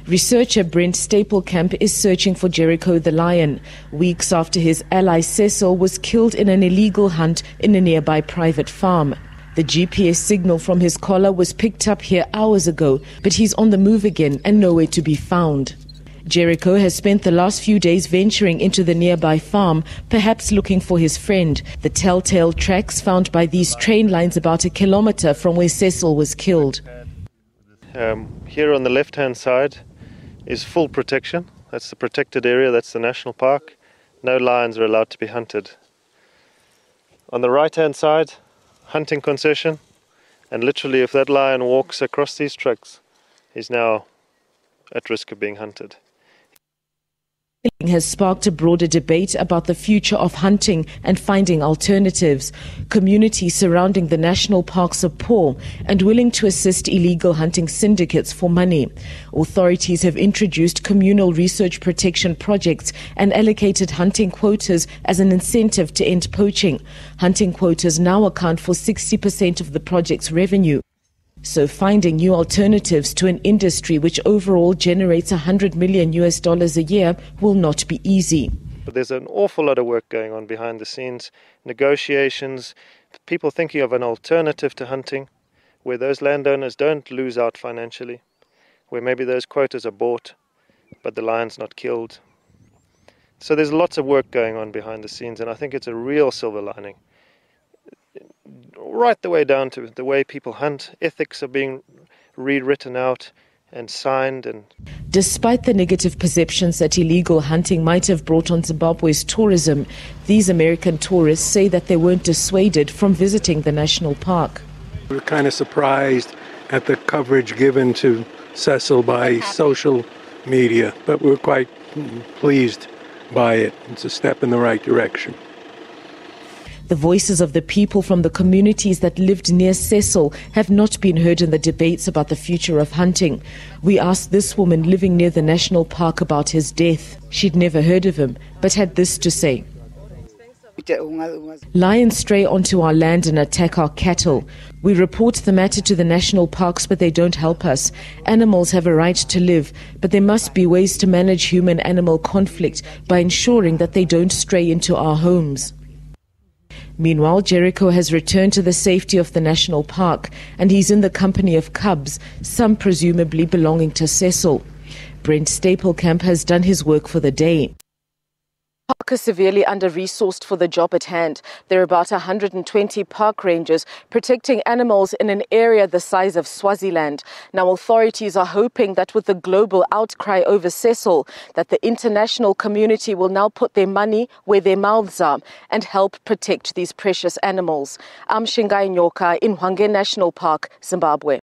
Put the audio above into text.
Researcher Brent Stapelkamp is searching for Jericho the lion, weeks after his ally Cecil was killed in an illegal hunt in a nearby private farm. The GPS signal from his collar was picked up here hours ago, but he's on the move again and nowhere to be found. Jericho has spent the last few days venturing into the nearby farm, perhaps looking for his friend. The telltale tracks found by these train lines about 1 kilometer from where Cecil was killed. Here on the left-hand side is full protection. That's the protected area, that's the national park. No lions are allowed to be hunted. On the right-hand side, hunting concession. And literally if that lion walks across these tracks, he's now at risk of being hunted. Has sparked a broader debate about the future of hunting and finding alternatives. Communities surrounding the national parks are poor and willing to assist illegal hunting syndicates for money. Authorities have introduced communal research protection projects and allocated hunting quotas as an incentive to end poaching. Hunting quotas now account for 60% of the project's revenue. So finding new alternatives to an industry which overall generates $100 million a year will not be easy. But there's an awful lot of work going on behind the scenes, negotiations, people thinking of an alternative to hunting, where those landowners don't lose out financially, where maybe those quotas are bought, but the lion's not killed. So there's lots of work going on behind the scenes, and I think it's a real silver lining. Right the way down to the way people hunt, ethics are being rewritten out and signed. And despite the negative perceptions that illegal hunting might have brought on Zimbabwe's tourism, these American tourists say that they weren't dissuaded from visiting the national park. We're kind of surprised at the coverage given to Cecil by social media, but we're quite pleased by it. It's a step in the right direction. The voices of the people from the communities that lived near Cecil have not been heard in the debates about the future of hunting. We asked this woman living near the national park about his death. She'd never heard of him, but had this to say. Lions stray onto our land and attack our cattle. We report the matter to the national parks, but they don't help us. Animals have a right to live, but there must be ways to manage human-animal conflict by ensuring that they don't stray into our homes. Meanwhile, Jericho has returned to the safety of the national park, and he's in the company of cubs, some presumably belonging to Cecil. Brent Stapelkamp has done his work for the day. The park is severely under-resourced for the job at hand. There are about 120 park rangers protecting animals in an area the size of Swaziland. Now, authorities are hoping that with the global outcry over Cecil, that the international community will now put their money where their mouths are and help protect these precious animals. I'm Hwange Nyoka in Hwange National Park, Zimbabwe.